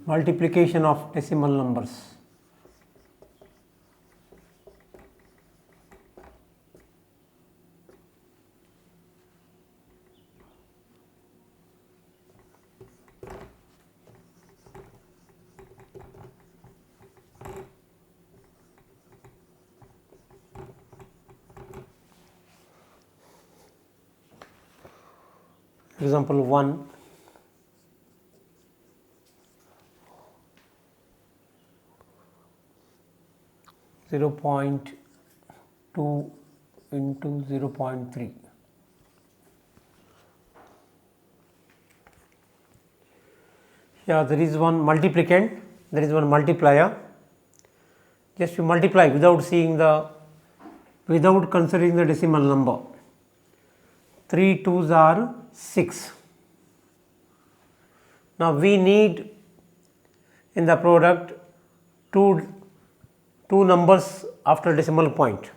multiplication of decimal numbers. Example 1, 0.2 into 0.3. Here there is one multiplicand, there is one multiplier. Just you multiply without considering the decimal number. 3 2s are 6. Now we need in the product two numbers after decimal point.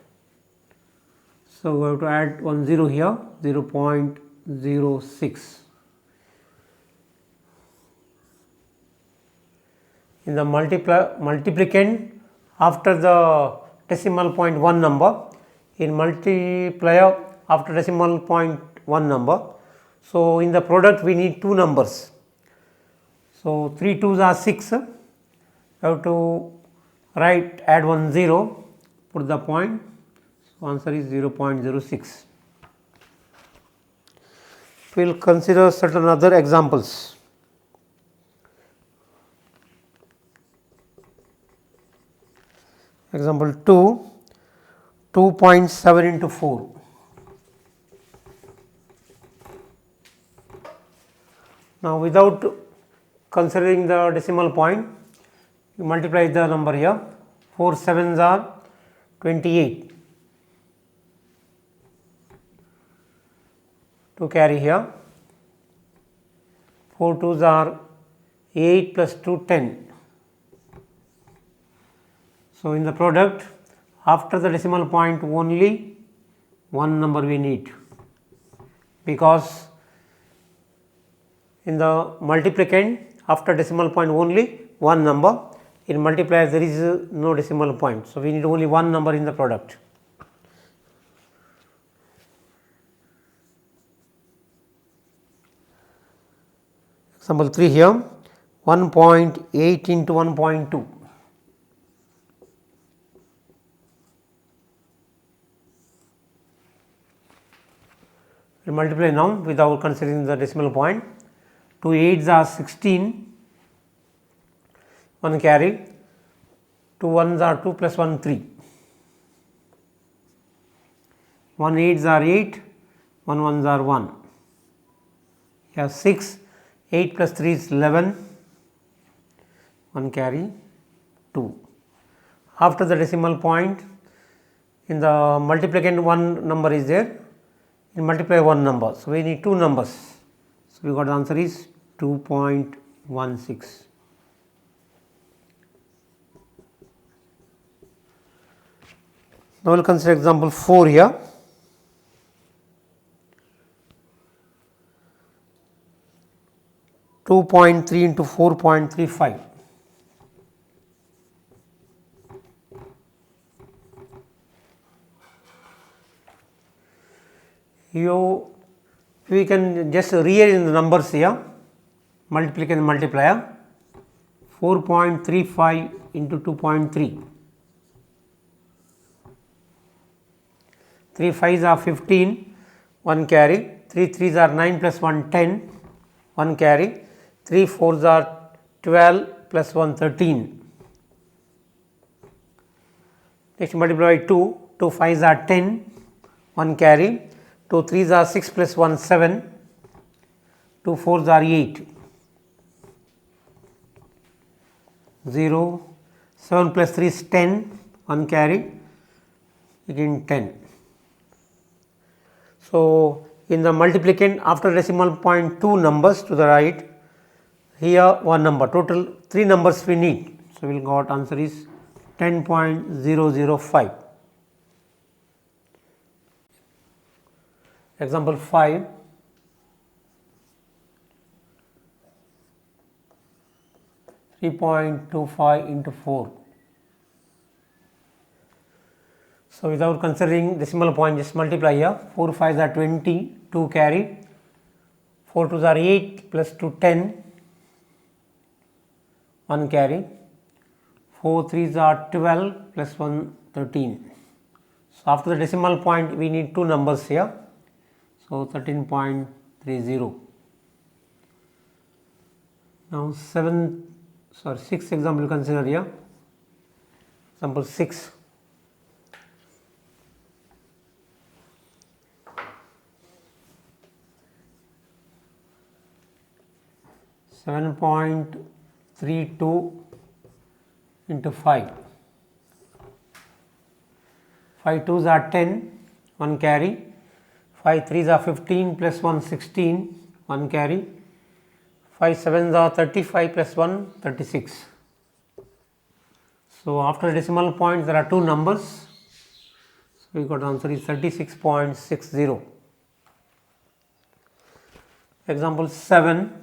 So we have to add one 0 here, 0.06. In the multiplicand after the decimal point one number, in multiplier after decimal point one number. So in the product we need two numbers. So 3 2s are 6. We have to add one 0, put the point. So answer is 0.06. We will consider certain other examples. Example 2, 2.7 into 4. Now without considering the decimal point, you multiply the number here. 4 7s are 28. To carry here, 4 2s are 8 plus 2 10. So in the product after the decimal point only one number we need, because in the multiplicand after decimal point only one number, in multiplier there is no decimal point. So we need only one number in the product. Example 3 here, 1.8 into 1.2. We multiply now without considering the decimal point. 2 8s are 16, 1 carry, 2 1s are 2 plus 1 3, 1 8s are 8, 1 1s are 1. Here 6, 8 plus 3 is 11, 1 carry, 2. After the decimal point, in the multiplicand one number is there, in multiply one number. So we need two numbers. So we got the answer is 2.16. Now we will consider example 4 here. .3 into 4.35. We can just rearrange the numbers here, multiplicand and multiplier. 4.35 into 2.3. 3 5s are 15, 1 carry, 3 3s are 9 plus 1 10, 1 carry, 3 4s are 12 plus 1 13. Next multiply by 2, 2 5s are 10, 1 carry, 2 3s are 6 plus 1 7, 2 4s are 8, 0, 7 plus 3 is 10, 1 carry, again 10. So in the multiplicand after decimal point two numbers to the right, here one number, total 3 numbers we need. So we will got answer is 10.005. Example 5, 3.25 into 4. So without considering decimal point, just multiply here. 4 5s are 20, 2 carry, 4 2s are 8 plus 2 10, 1 carry, 4 3s are 12 plus 1 13. So after the decimal point we need two numbers here. So 13.30. Now 6 example consider here. Example 6. .32 into 5. 5 2s are 10, 1 carry. 5 3s are 15 plus 1 16, 1 carry. 5 7s are 35 plus 1 36. So after the decimal point there are two numbers. So we got answer is 36.60. Example 7.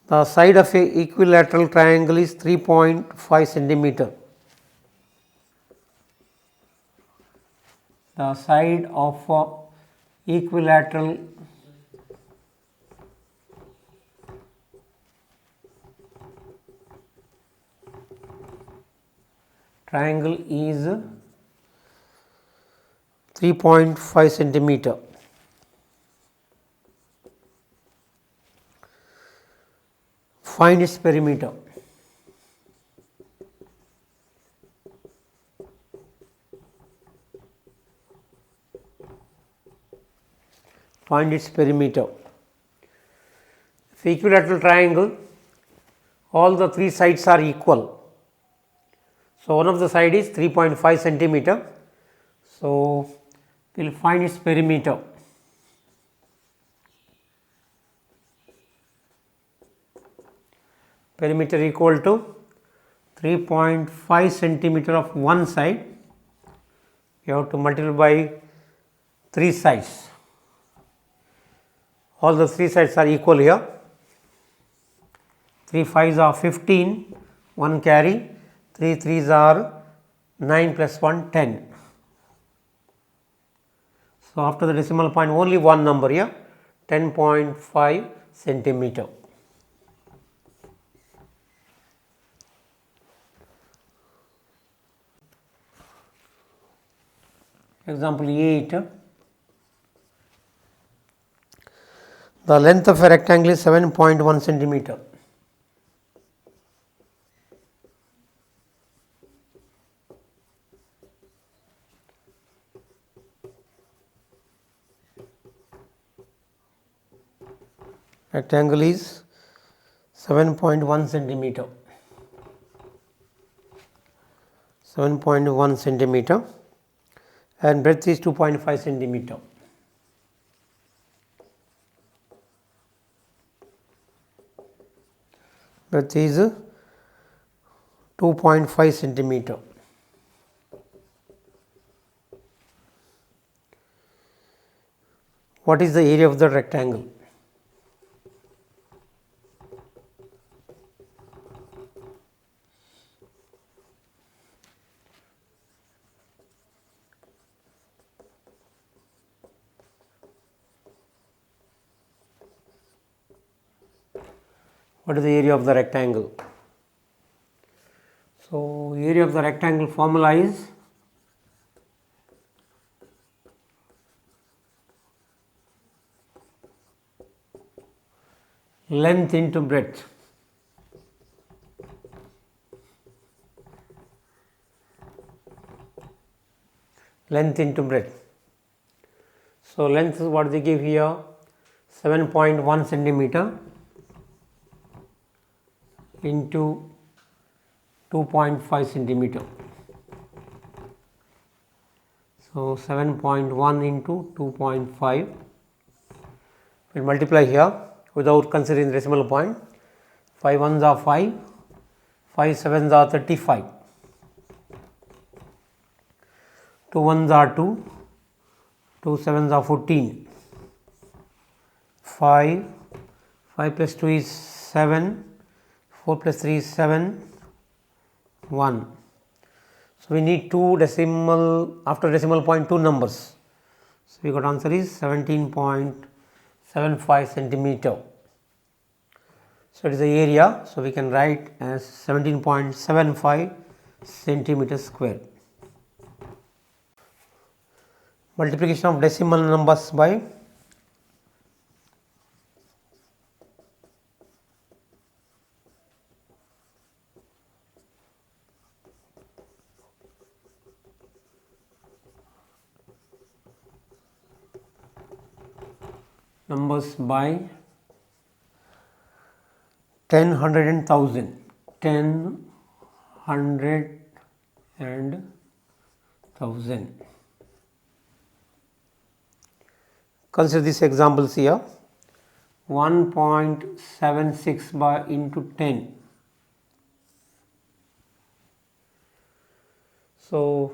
The side of a equilateral triangle is 3.5 centimeter. The side of a equilateral triangle is 3.5 centimeter. Find its perimeter. Find its perimeter. If equilateral triangle, all the three sides are equal. So one of the side is 3.5 centimeter. So we will find its perimeter. Perimeter equal to 3.5 centimeter of one side. You have to multiply by three sides. All the three sides are equal here. 3 5s are 15, 1 carry, 3 3s are 9 plus 1 10. So after the decimal point only one number here, 10.5 centimeter. Example 8. The length of a rectangle is 7.1 centimeter. Rectangle is 7.1 centimeter. 7.1 centimeter and breadth is 2.5 centimeter. Breadth is 2.5 centimeter. What is the area of the rectangle? What is the area of the rectangle? So area of the rectangle formula is length into breadth. Length into breadth. So length is what they give here, 7.1 centimeter into 2.5 centimeter. So 7.1 into 2.5. We will multiply here without considering the decimal point. 5 1s are 5, 5 7s are 35, 2 1s are 2, 2 7s are 14, 5 plus 2 is 7, 4 plus 3 is 7, 1. So, we need two decimal, after decimal point 2 numbers. So, we got answer is 17.75 centimeter. So, it is the area. So, we can write as 17.75 centimeter square. Multiplication of decimal numbers by numbers by 10, 100 and 1000. 10, 100 and 1000. Consider these examples here. 1.76 by into 10. So,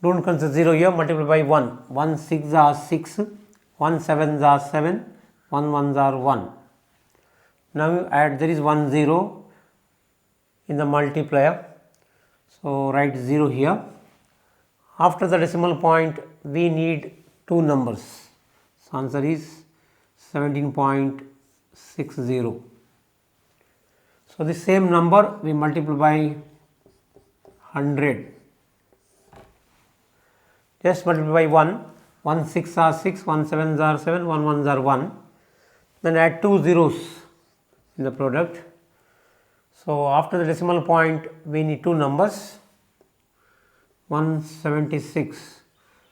do not consider 0 here, multiply by 1. 1 6 are 6, 1 7 are 7, 1 1s are 1. Now, you add, there is 1 0 in the multiplier. So, write 0 here. After the decimal point, we need two numbers. So, answer is 17.60. So, the same number we multiply by 100. Just multiply by 1, 1 6 are 6, 1 7 are 7, 1 1s are 1. Then add two zeros in the product. So, after the decimal point, we need two numbers, 176.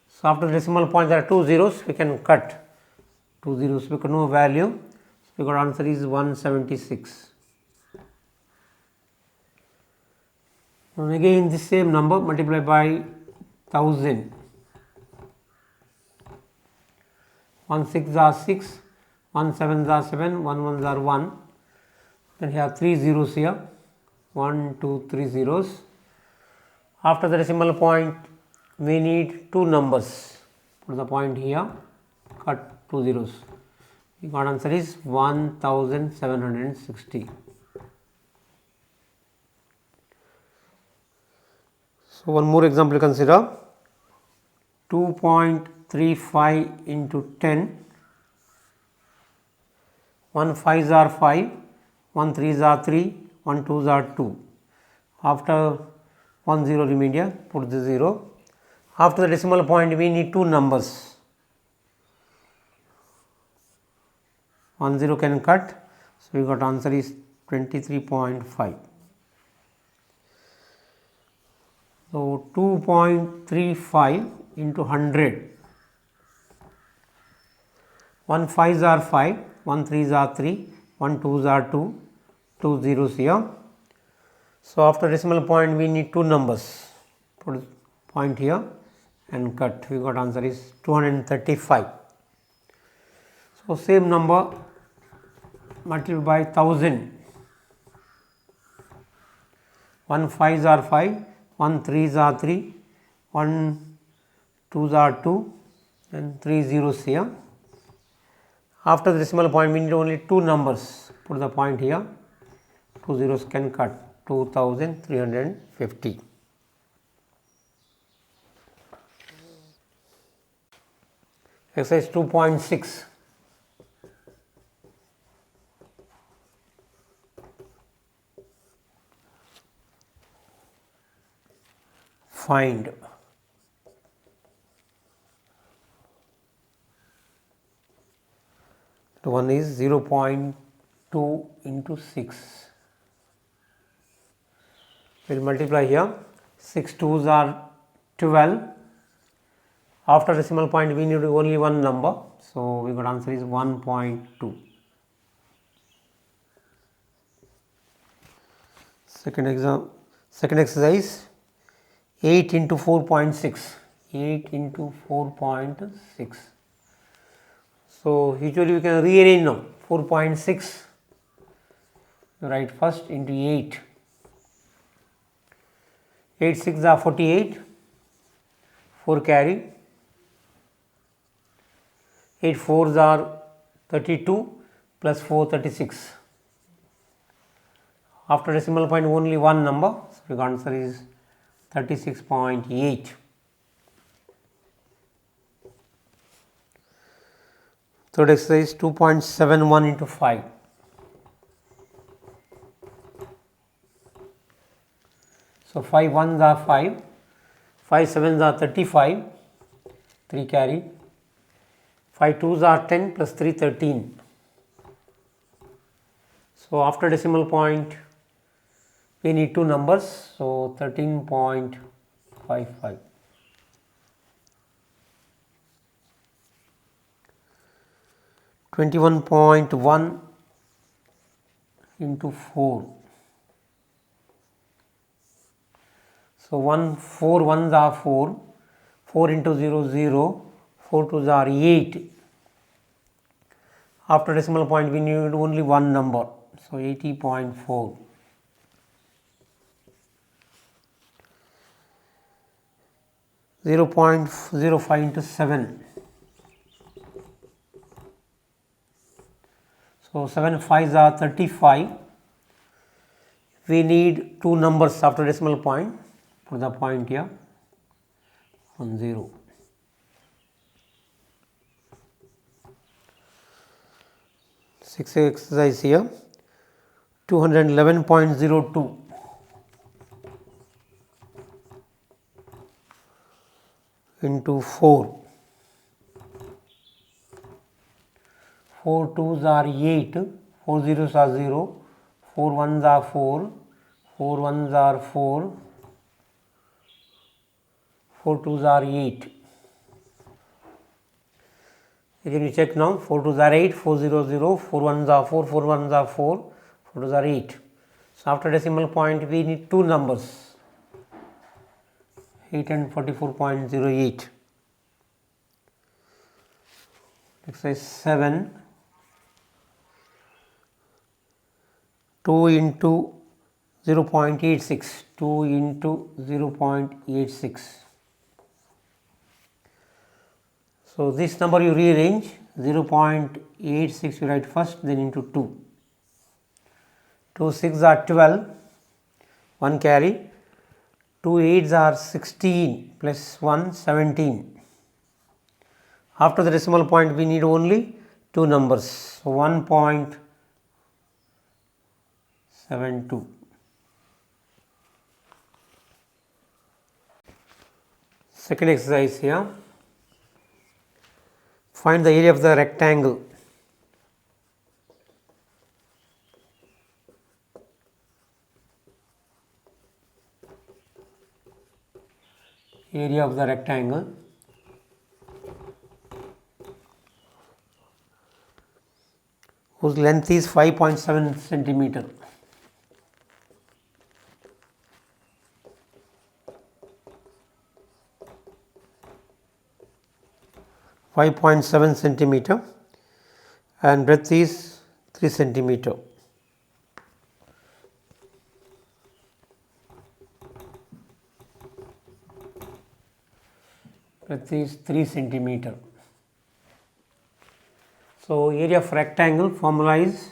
So, after the decimal point, there are two zeros, we can cut two zeros because no value. So, our answer is 176. And again, the same number multiply by 1000. 1 6 are 6, 1 7 are 7, 1 1s are 1. Then we have three zeros here, 1 2 3 zeros. After the decimal point, we need two numbers. Put the point here, cut two zeros. The got answer is 1760. So, one more example consider. 2.35 into 10. 1 5s are 5, 1 3s are 3, 1 2s are 2. After 1 0 remainder, put the 0. After the decimal point, we need two numbers. 1 0 can cut. So, we got answer is 23.5. So, 2.35 into 100. 1 5s are 5, 1 3s are 3, 1 2s are 2, two zeros here. So, after decimal point, we need two numbers. Put point here and cut. We got answer is 235. So, same number multiply by 1000. 1 5s are 5, 1 3s are 3, 1 2s are 2 and 3 zeros here. After the decimal point, we need only two numbers. Put the point here, two zeros can cut, 2350. Exercise 2.6. Find the one is 0.2 into 6. We will multiply here, 6 2s are 12. After decimal point, we need only one number. So, we got answer is 1.2. Second exercise, 8 into 4.6. 8 into 4.6. So, usually we can rearrange now. 4.6, write first into 8. 8 6 are 48, 4 carry, 8 fours are 32 plus 4 36. After decimal point only one number, so the answer is 36.8. Third exercise 2.71 into 5. So 5 ones are 5, 5 sevens are 35, 3 carry, 5 twos are 10 plus 3 13. So after decimal point we need two numbers, so 13.55. $21.1 into 4. So 4 ones are 4, 4 into 0 0, 4 twos are 8. After decimal point we need only one number, so 80.4. .05 into 7. So 7 5s are 35. We need two numbers after decimal point. Put the point here on 0. Sixth exercise here, 211.02. Into 4. 4 twos are 8, 4 zeros are 0, 4 ones are 4, 4 ones are 4, 4 twos are 8. Again we check now, 4 twos are 8, 4 0 0, 4 ones are 4, 4 ones are 4, 4 twos are 8. So after decimal point we need two numbers, 8 and 44.08. Exercise 7, 2 into 0.86, 2 into 0.86. So this number you rearrange, 0.86 you write first, then into 2. 2 6 are 12, 1 carry, 2 8s are 16 plus 1 17. After the decimal point we need only two numbers, so 1.72. Second exercise here, find the area of the rectangle. Area of the rectangle. Whose length is 5.7 centimeter. centimeter and breadth is 3 centimeter. Breadth is 3 centimeter. So area of rectangle formula is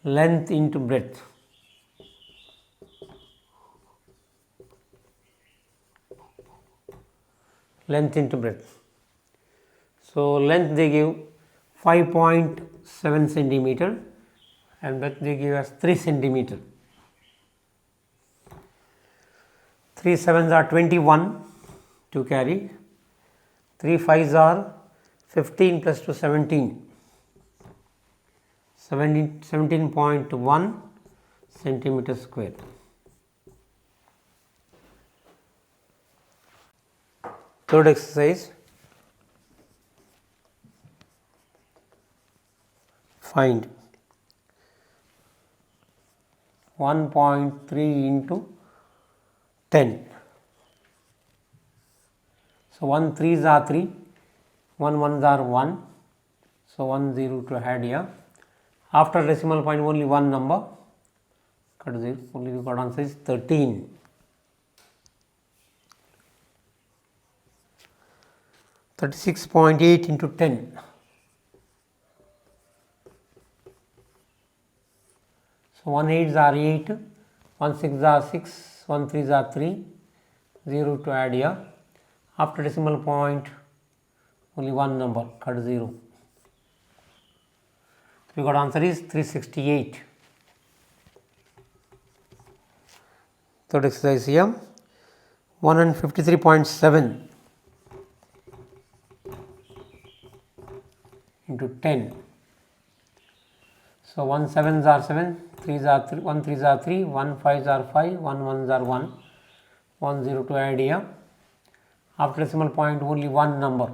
length into breadth. Length into breadth. So length they give 5.7 centimeter and breadth they give us 3 centimeter. 3 sevens are 21 to carry, 3 5s are 15 plus 2 17, 17.1 centimeter square. Third exercise, find 1.3 into 10. So 1 3s are 3, 1 1s are 1, so 1 0 to add here. After decimal point only one number, cut this, only we got answer is 13. 36.8 into 10. So 1 8s are 8, 1 6s are 6, 1 3s are 3, 0 to add here. After decimal point, only one number, cut 0. We got answer is 368. Third exercise here, 153.7 into 10. So 1 7s are 7, 3s are 3, 1 3s are 3, 1 5s are 5, 1 1s are 1, 1 0 to add here. After decimal point only one number.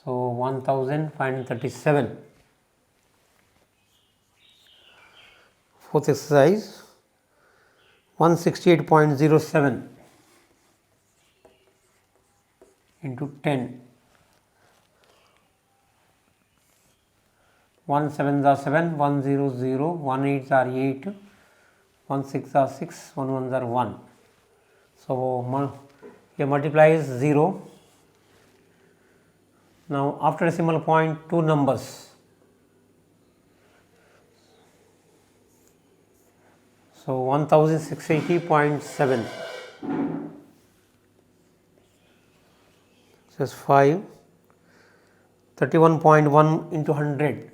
So 1537. Fourth exercise, 168.07 into 10. 1 7s are 7, 1 0 0, 1 8s are 8, 1 6 are 6, 1 1s are 1. So here multiply is 0. Now after decimal point two numbers. So 1680.7. So it's 5, 31.1 into 100.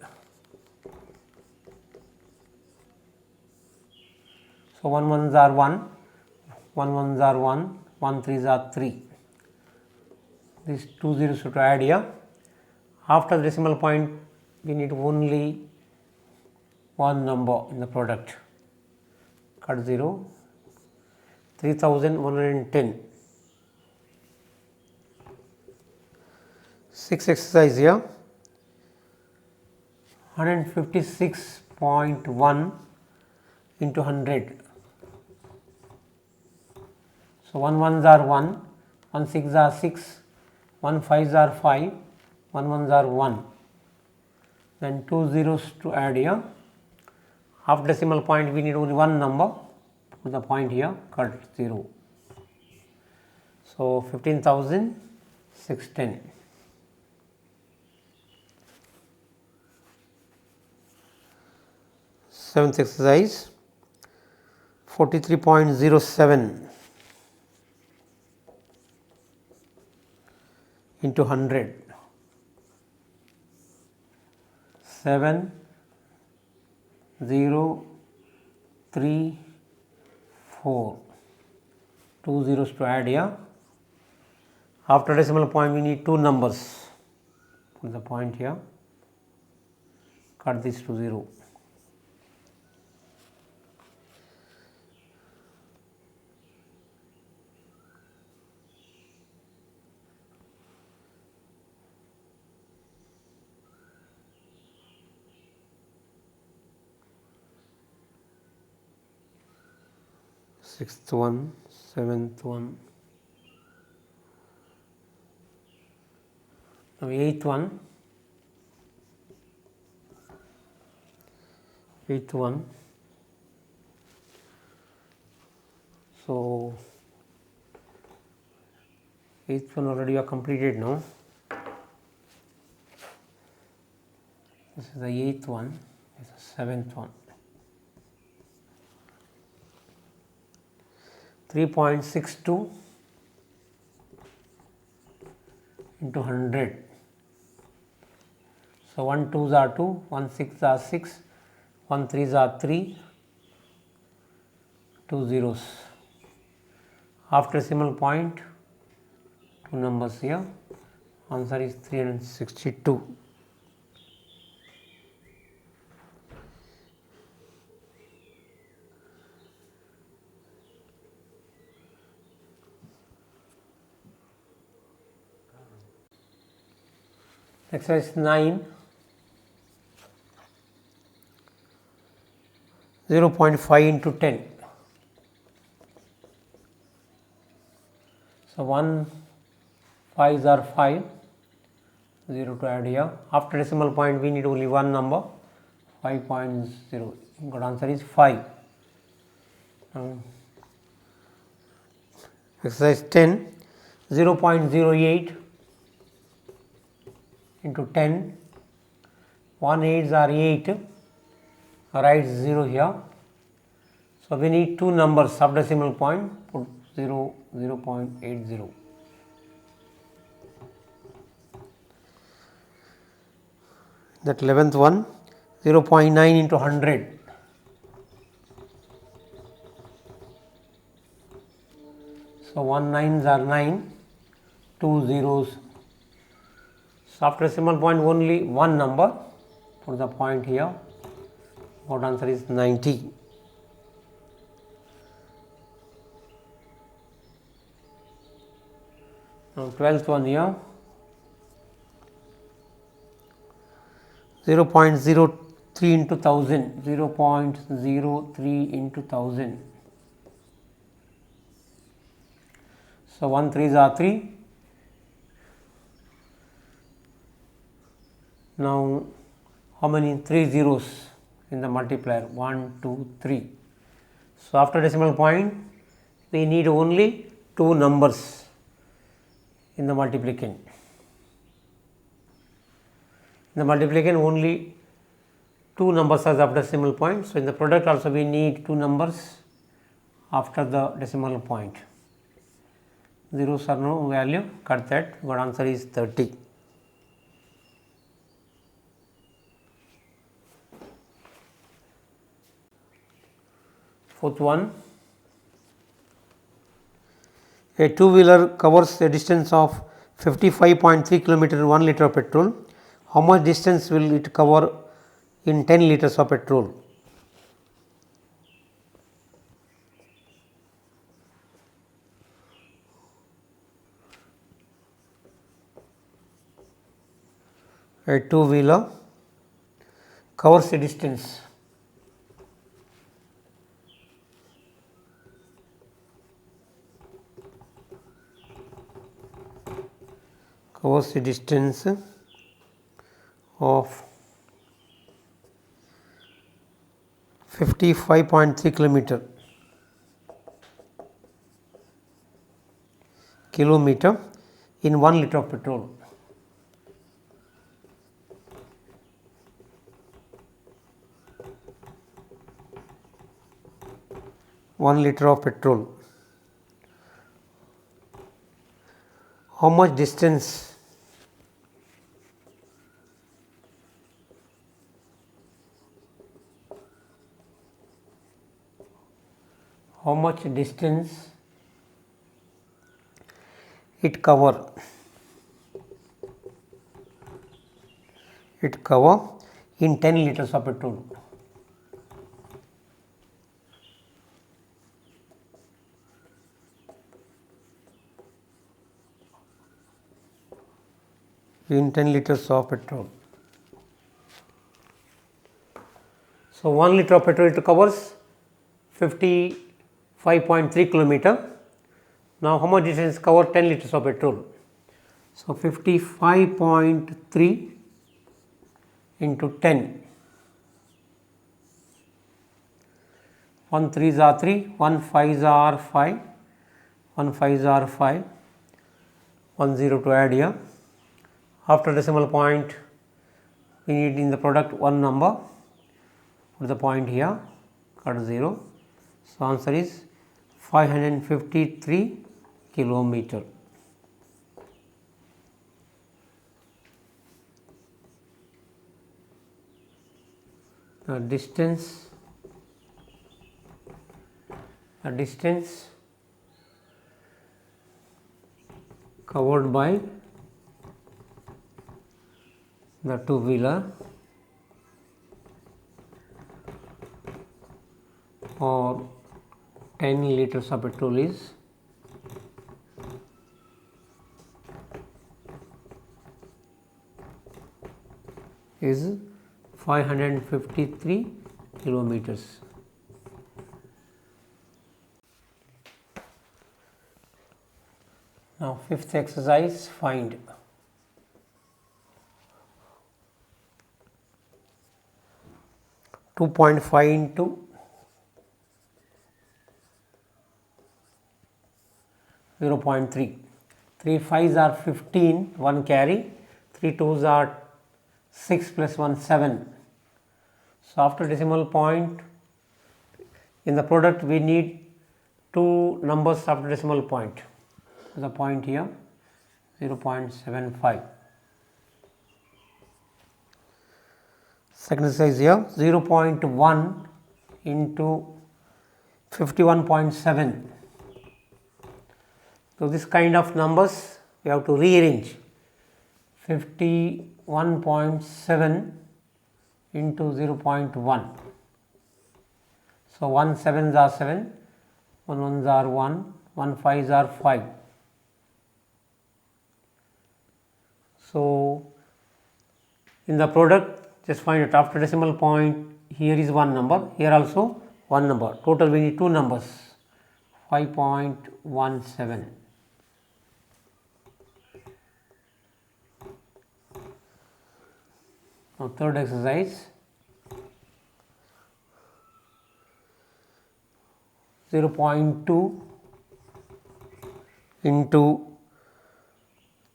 So 1 1s are 1, 1 1s are 1, 1 3s are 3. These two zeros to add here. After the decimal point, we need only one number in the product. Cut 0, 3110. Sixth exercise here, 156.1 into 100. So 1 1s are 1, 1 6s are 6, 1 5s are 5, 1 1s are 1. Then two zeros to add here. After decimal point we need only one number. Put the point here, cut 0. So 15,610. Seventh exercise, 43.07 into 100. 7 0 3 4. Two zeros to add here. After decimal point we need two numbers. Put the point here. Cut this to 0. Sixth one, seventh one, now eighth one, so eighth one already are completed now. This is the eighth one, this is the seventh one. 3.62 into 100. So 1 2s are 2, 1 6s are 6, 1 3s are 3, two zeros. After decimal point, two numbers here. Answer is 362. Exercise 9, 0.5 into 10. So 1 5s are 5, 0 to add here. After decimal point we need only one number, 5.0. Good answer is 5. Exercise 10, 0.08 into 10, 1 8s are 8, write 0 here. So, we need two numbers subdecimal point, put 0, 0.80. That 11th one, 0.9 into 100. So, 1 9s are 9, 2 zeros. So, after decimal point only one number, put the point here, what answer is 90. Now, 12th one here, 0.03 into 1000, 0.03 into 1000. So, 1 3s are 3. Now, how many 3 zeros in the multiplier? 1 2 3. So, after decimal point we need only two numbers in the multiplicand. In the multiplicand only two numbers are after decimal point. So, in the product also we need two numbers after the decimal point. Zeros are no value, cut that, but answer is 30. Fourth one, a two-wheeler covers a distance of 55.3 km in 1 liter of petrol. How much distance will it cover in 10 liters of petrol? A two-wheeler covers a distance of 55.3 kilometer in 1 liter of petrol. One liter of petrol. How much distance it cover in 10 liters of petrol? In 10 liters of petrol. So, 1 liter of petrol it covers 55.3 kilometer. Now, how much distance cover 10 liters of petrol? So, 55.3 into 10. 1 3s are 3, 1 5s are 5, 1 5s are 5, 1 0 to add here. After decimal point we need in the product one number, put the point here, cut 0. So, answer is 553 kilometer. The distance covered by the two-wheeler or 10 liters of petrol is 553 kilometers. Now, fifth exercise, find 2.5 into 0.3, 3 5s are 15, 1 carry, 3 2s are 6 plus 1 7. So, after decimal point in the product we need 2 numbers after decimal point. The point here 0.75. Second exercise here 0.1 into 51.7. So, this kind of numbers we have to rearrange 51.7 into 0.1. So, 1 7s are 7, 1 1s are 1, 1 5s are 5. So, in the product just find it after decimal point, here is one number, here also one number, total we need two numbers 5.17. Now, third exercise 0.2 into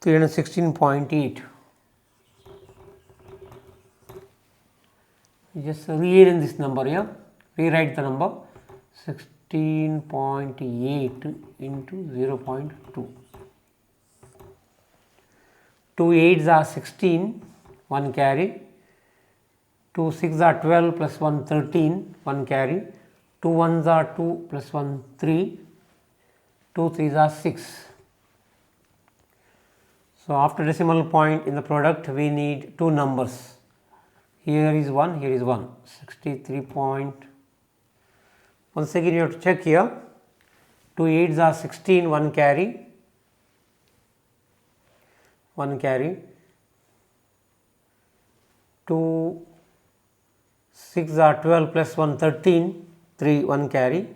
316.8. Just rearrange this number here, rewrite the number 16.8 into 0.2. 2 8s are 16, 1 carry, 2 6s are 12 plus 1 13, 1 carry, 2 1s are 2 plus 1 3, 2 3s are 6. So, after decimal point in the product we need two numbers, here is 1, here is 1, 63 point. Once again you have to check here, 2 8s are 16, 1 carry, 2 6 are 12 plus 1 13, 3 1 carry,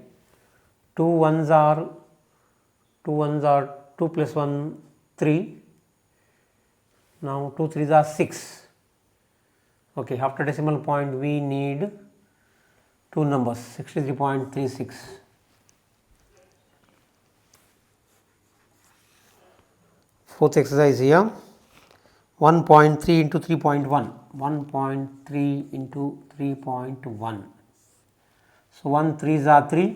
2 1s are 2 plus 1 3, now 2 3s are 6. Okay, after decimal point we need two numbers 63.36. Fourth exercise here 1.3 into 3.1, 1.3 into 3.1. So, 1 3s are 3,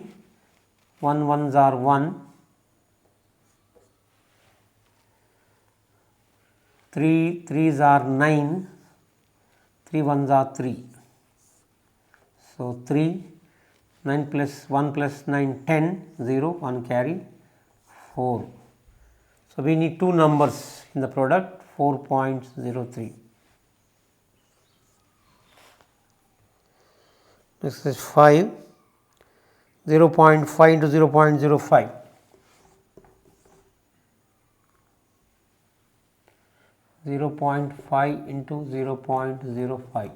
1 1s are 1, 3 3s are 9, 3 1s are 3. So, 3 9 plus 1 plus 9 10, 0 1 carry 4. So, we need two numbers in the product 4.03. Next is 5, 0.5 into 0.05. 0.5 into 0.05.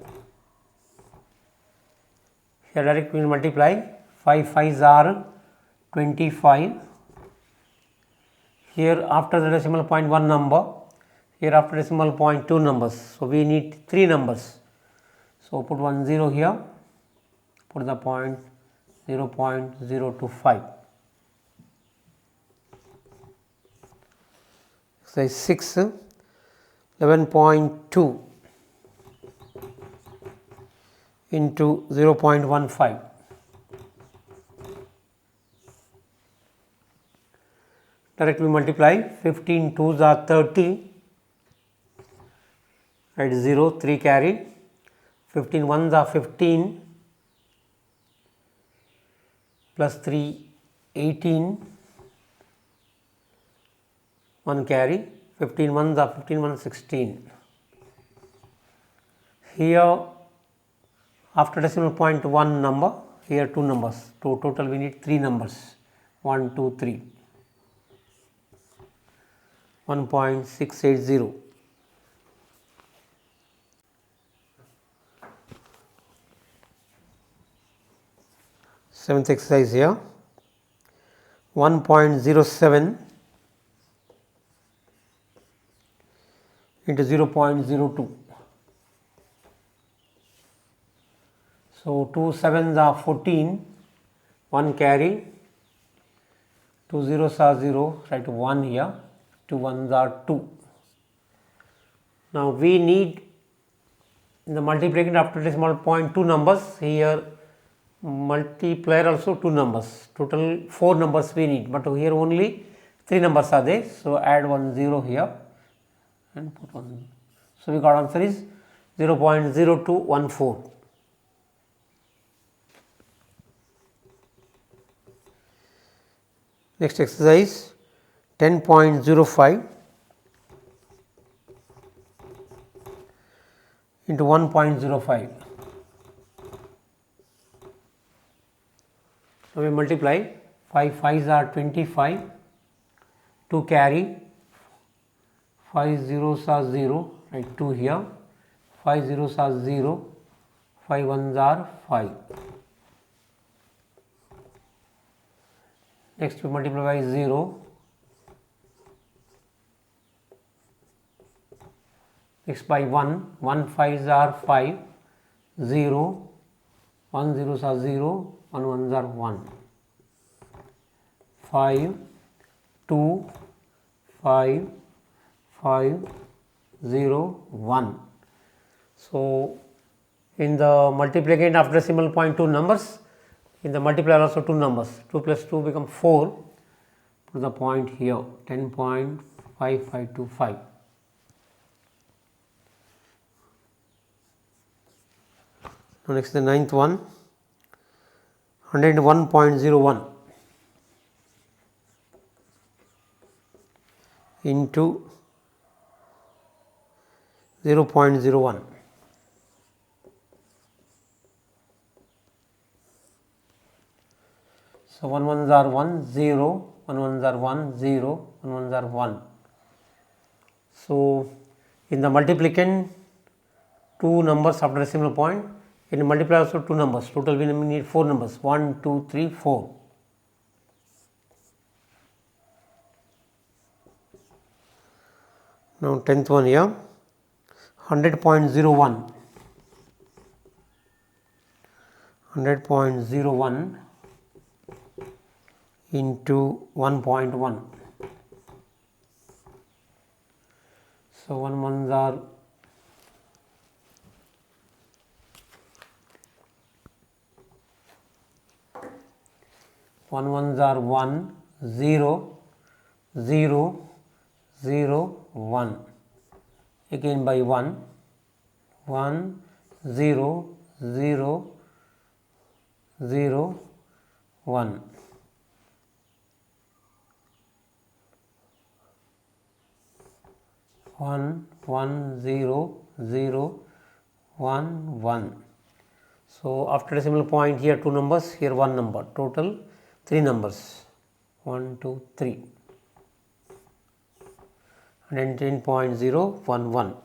Here directly we will multiply 5 5s are 25. Here after the decimal point one number, here after decimal point two numbers. So, we need three numbers. So, put 1 0 here, put the point 0.025. Exercise 6, 11.2 into 0.15. Directly multiply 15 2s are 30, write 0 3 carry, 15 1s are 15 plus 3 18, 1 carry, 15 1s are 15 1 16. Here after decimal point one number, here two numbers, to total we need three numbers 1 2 3. 1.680. Seventh exercise here 1.07 into 0.02. So, 2 7s are 14, 1 carry, 2 zeros are 0, write 1 here, 2 ones are 2. Now we need in the multiplication after decimal point 2 numbers, here multiplier also 2 numbers, total 4 numbers we need, but here only 3 numbers are there. So add 1 0 here and put 1. So we got answer is 0.0214. Next exercise 10.05 into 1.05. So we multiply 5 5s are 25, 2 carry, 5 zeros are 0, right, 2 here, 5 zeros are 0, 5 ones are 5. Next we multiply by 0, next by 1, 1 5s are 5, 0, 1 zeros are 0, 1 ones are 1, 5, 2, 5, 5, 0, 1. So in the multiplication after decimal point 2 numbers, in the multiplier also 2 numbers, 2 plus 2 become 4, put the point here 10.5525. Now next the ninth one, 101.01 into 0.01. So 1 ones are 1 0, 1 ones are 1 0, 1 ones are 1. So in the multiplication 2 numbers after decimal point, in the multiplier also 2 numbers, total we need 4 numbers 1 2 3 4. Now 10th one here, 100.01 into 1.1. So 1 ones are 1 0 0 0 1, again by 1 1 0 0 0 1. One 1 0 0 1 1. So after decimal point here 2 numbers, here 1 number, total 3 numbers 1 2 3, 110.011.